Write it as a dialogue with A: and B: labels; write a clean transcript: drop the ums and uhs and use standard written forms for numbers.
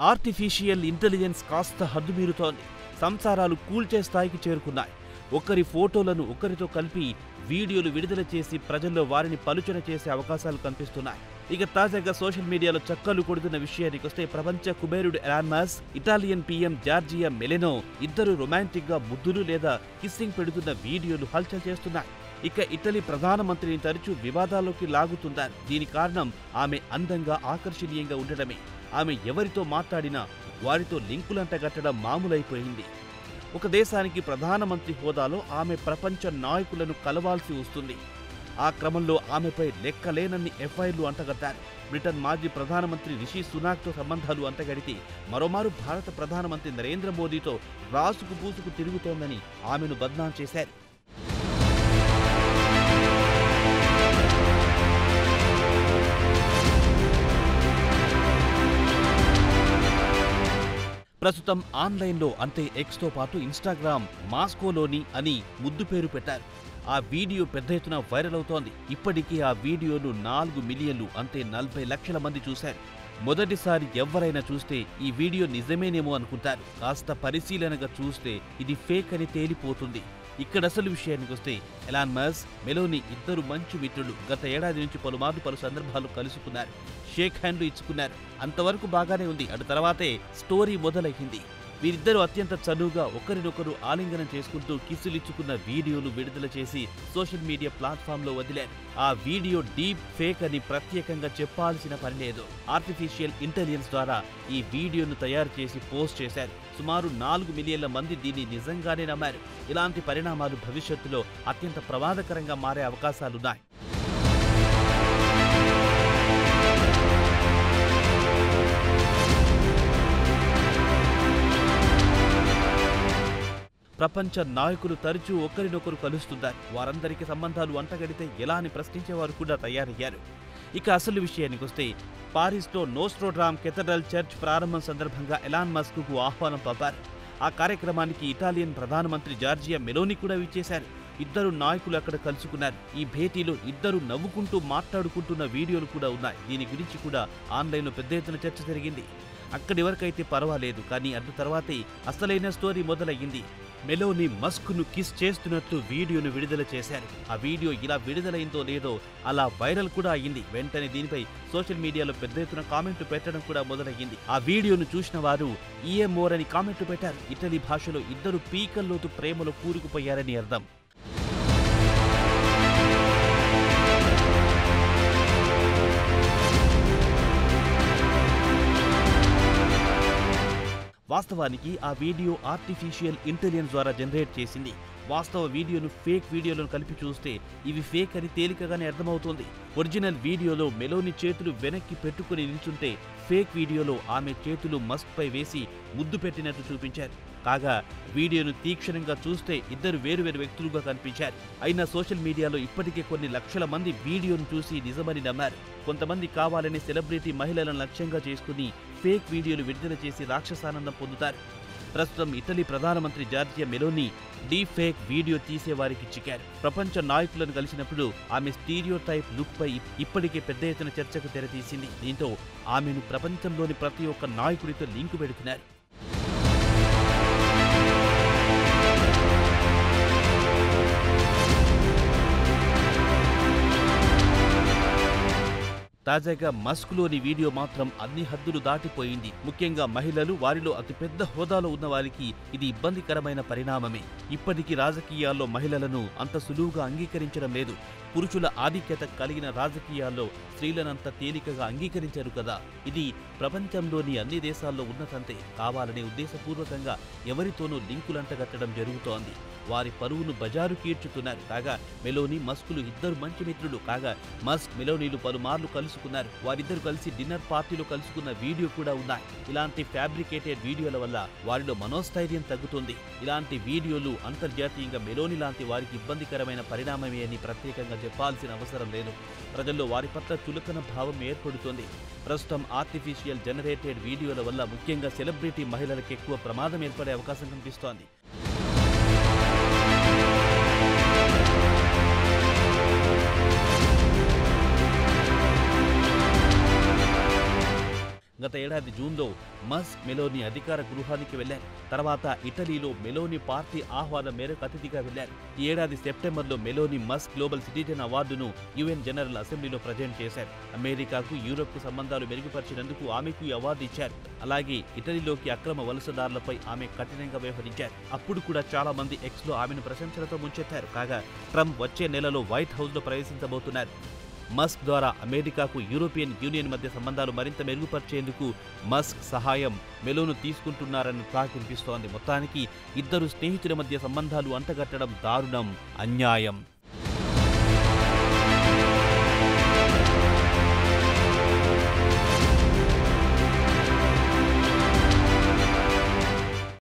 A: Artificial intelligence కాస్త హద్దుమీరుతోంది. సంసారాలు కూల్చే స్థాయికి చేరుకున్నాయి. ఒకరి ఫోటోలను ఒకరితో కలిపి వీడియోలు విడుదల చేసి ప్రజల్లో వారిని పలుచన చేసే అవకాశాలు కనిపిస్తున్నాయి. ఇక తాజాగా సోషల్ మీడియాలో చక్కర్లు కొడుతున్న విషయానికొస్తే ప్రపంచ కుబేరుడు Elon Musk, Italian PM Giorgia Meloni ఇద్దరు రొమాంటిక్ గా ముద్దులు లేదా కిస్సింగ్ పెడుతున్న వీడియోలు హల్చల్ చేస్తున్నాయి. ఇక ఇటలీ ప్రధానమంత్రిని తరచూ వివాదాల్లోకి లాగుతున్నారు. దీని కారణం ఆమె అందంగా ఆకర్షణీయంగా ఉండడమే. ఆమె ఎవరితో మాట్లాడినా వారితో లింకులంటగట్టడం మామూలైపోయింది. ఒక దేశానికి ప్రధానమంత్రి హోదాలో ఆమె ప్రపంచ నాయకులను కలవాల్సి వస్తుంది. ఆ క్రమంలో ఆమెపై లెక్కలేనన్ని ఎఫ్ఐఆర్లు అంటగట్టారు. బ్రిటన్ మాజీ ప్రధానమంత్రి రిషి సునాక్తో సంబంధాలు అంటగడితే మరోమారు భారత ప్రధానమంత్రి నరేంద్ర మోదీతో రాసుకు పూసుకు తిరుగుతోందని ఆమెను బద్నాం చేశారు. ప్రస్తుతం ఆన్లైన్లో అంటే ఎక్స్తో పాటు ఇన్స్టాగ్రామ్ మాస్కోలోని అని ముద్దు పేరు పెట్టారు. ఆ వీడియో పెద్ద ఎత్తున వైరల్ అవుతోంది. ఇప్పటికీ ఆ వీడియోను 4 మిలియన్లు అంటే 40 లక్షల మంది చూశారు. మొదటిసారి ఎవరైనా చూస్తే ఈ వీడియో నిజమేనేమో అనుకుంటారు. కాస్త పరిశీలనగా చూస్తే ఇది ఫేక్ అని తేలిపోతుంది. ఇక్కడ అసలు విషయానికొస్తే ఎలాన్ మస్క్, మెలోని ఇద్దరు మంచి మిత్రులు. గత ఏడాది నుంచి పలుమార్లు పలు సందర్భాలు కలుసుకున్నారు. షేక్ హ్యాండ్లు ఇచ్చుకున్నారు. అంతవరకు బాగానే ఉంది. అటు తర్వాతే స్టోరీ మొదలైంది. వీరిద్దరూ అత్యంత చనువుగా ఒకరినొకరు ఆలింగనం చేసుకుంటూ కిస్సులిచ్చుకున్న వీడియోలు విడుదల చేసి సోషల్ మీడియా ప్లాట్ఫామ్లో వదిలారు. ఆ వీడియో డీప్ ఫేక్ అని ప్రత్యేకంగా చెప్పాల్సిన పని లేదు. ఆర్టిఫిషియల్ ఇంటెలిజెన్స్ ద్వారా ఈ వీడియోను తయారు చేసి పోస్ట్ చేశారు. సుమారు 4 మిలియన్ల మంది దీన్ని నిజంగానే నమ్మారు. ఇలాంటి పరిణామాలు భవిష్యత్తులో అత్యంత ప్రమాదకరంగా మారే అవకాశాలున్నాయి. ప్రపంచ నాయకులు తరచూ ఒకరినొకరు కలుస్తున్నారు. వారందరికీ సంబంధాలు అంటగడితే ఎలా అని ప్రశ్నించేవారు కూడా తయారయ్యారు. ఇక అసలు విషయానికొస్తే పారిస్లో నోస్ట్రోడామ్ కెథడ్రల్ చర్చ్ ప్రారంభం సందర్భంగా ఎలాన్ మస్క్కు ఆహ్వానం పంపారు. ఆ కార్యక్రమానికి ఇటాలియన్ ప్రధానమంత్రి జార్జియా మెలోని కూడా విచ్చేశారు. ఇద్దరు నాయకులు అక్కడ కలుసుకున్నారు. ఈ భేటీలో ఇద్దరు నవ్వుకుంటూ మాట్లాడుకుంటున్న వీడియోలు కూడా ఉన్నాయి. దీని గురించి కూడా ఆన్లైన్లో పెద్ద ఎత్తున చర్చ జరిగింది. అక్కడి వరకైతే పర్వాలేదు, కానీ అటు తర్వాతే అసలైన స్టోరీ మొదలయ్యింది. మెలోని మస్క్ను కిస్ చేస్తున్నట్టు వీడియోను విడుదల చేశారు. ఆ వీడియో ఇలా విడుదలైందో లేదో అలా వైరల్ కూడా అయ్యింది. వెంటనే దీనిపై సోషల్ మీడియాలో పెద్ద ఎత్తున కామెంట్లు పెట్టడం కూడా మొదలయ్యింది. ఆ వీడియోను చూసిన వారు ఈఎంఓర్ అని కామెంట్లు పెట్టారు. ఇటలీ భాషలో ఇద్దరు పీకల్లోతు ప్రేమలో కూరుకుపోయారని అర్థం. వాస్తవానికి ఆ వీడియో ఆర్టిఫిషియల్ ఇంటెలిజెన్స్ ద్వారా జనరేట్ చేసింది. వాస్తవ వీడియోను ఫేక్ వీడియోలను కలిపి చూస్తే ఇవి ఫేక్ అని తేలికగానే అర్థమవుతోంది. ఒరిజినల్ వీడియోలో మెలోని చేతులు వెనక్కి పెట్టుకుని నిల్చుంటే ఫేక్ వీడియోలో ఆమె చేతులు మస్క్ పై వేసి ముద్దు పెట్టినట్టు చూపించారు. కాగా వీడియోను తీక్షణంగా చూస్తే ఇద్దరు వేరువేరు వ్యక్తులుగా కనిపించారు. అయినా సోషల్ మీడియాలో ఇప్పటికే కొన్ని లక్షల మంది వీడియోను చూసి నిజమని నమ్మారు. కొంతమంది కావాలని సెలబ్రిటీ మహిళలను లక్ష్యంగా చేసుకుని ఫేక్ వీడియోలు విడుదల చేసి రాక్షసానందం పొందుతారు. ప్రస్తుతం ఇటలీ ప్రధానమంత్రి Giorgia Meloni deep fake video తీసేవారికి చిక్కారు. ప్రపంచ నాయకులను కలిసినప్పుడు ఆమె స్టీరియోటైప్ లుక్ పై ఇప్పటికే పెద్ద ఎత్తున చర్చకు తెరతీసింది. దీంతో ఆమెను ప్రపంచంలోని ప్రతి ఒక్క నాయకుడితో లింకు పెడుతున్నారు. తాజాగా మస్క్లోని వీడియో మాత్రం అన్ని హద్దులు దాటిపోయింది. ముఖ్యంగా మహిళలు, వారిలో అతిపెద్ద హోదాలో ఉన్న వారికి ఇది ఇబ్బందికరమైన పరిణామమే. ఇప్పటికీ రాజకీయాల్లో మహిళలను అంత సులువుగా అంగీకరించడం లేదు. పురుషుల ఆధిక్యత కలిగిన రాజకీయాల్లో స్త్రీలనంత తేలికగా అంగీకరించరు కదా. ఇది ప్రపంచంలోని అన్ని దేశాల్లో ఉన్నతంతే. కావాలనే ఉద్దేశపూర్వకంగా ఎవరితోనూ లింకులంటగట్టడం జరుగుతోంది. వారి పరువును బజారు కీర్చుతున్నారు. కాగా మెలోని, మస్కులు ఇద్దరు మంచి మిత్రులు. కాగా మస్క్, మెలోనీలు పలుమార్లు కలుసుకున్నారు. వారిద్దరు కలిసి డిన్నర్ పార్టీలో కలుసుకున్న వీడియో కూడా ఉన్నాయి. ఇలాంటి ఫ్యాబ్రికేటెడ్ వీడియోల వల్ల వారిలో మనోస్థైర్యం తగ్గుతుంది. ఇలాంటి వీడియోలు అంతర్జాతీయంగా మెలోని లాంటి వారికి ఇబ్బందికరమైన పరిణామమే అని ప్రత్యేకంగా చెప్పాల్సిన అవసరం లేదు. ప్రజల్లో వారి పట్ల చులకన భావం ఏర్పడుతోంది. ప్రస్తుతం ఆర్టిఫిషియల్ జనరేటెడ్ వీడియోల వల్ల ముఖ్యంగా సెలబ్రిటీ మహిళలకు ఎక్కువ ప్రమాదం ఏర్పడే అవకాశం కనిపిస్తోంది. గత ఏడాది జూన్లో మస్క్ మెలోని అధికార గృహానికి వెళ్లారు. తర్వాత ఇటలీలో మెలోని పార్టీ ఆహ్వానం మేరకు అతిథిగా వెళ్లారు. ఈ ఏడాది సెప్టెంబర్లో మెలోని మస్క్ గ్లోబల్ సిటిజన్ అవార్డును యుఎన్ జనరల్ అసెంబ్లీలో ప్రజెంట్ చేశారు. అమెరికాకు, యూరప్కు సంబంధాలు మెరుగుపరిచినందుకు ఆమెకు ఈ అవార్డు ఇచ్చారు. అలాగే ఇటలీలోకి అక్రమ వలసదారులపై ఆమె కఠినంగా వ్యవహరించారు. అప్పుడు కూడా చాలా మంది ఎక్స్లో ఆమెను ప్రశంసలతో ముంచెత్తారు. కాగా ట్రంప్ వచ్చే నెలలో వైట్ హౌస్లో ప్రవేశించబోతున్నారు. మస్క్ ద్వారా అమెరికాకు, యూరోపియన్ యూనియన్ మధ్య సంబంధాలు మరింత మెరుగుపరిచేందుకు మస్క్ సహాయం మెలోను తీసుకుంటున్నారని టాక్ వినిపిస్తోంది. మొత్తానికి ఇద్దరు స్నేహితుల మధ్య సంబంధాలు అంటగట్టడం దారుణం, అన్యాయం.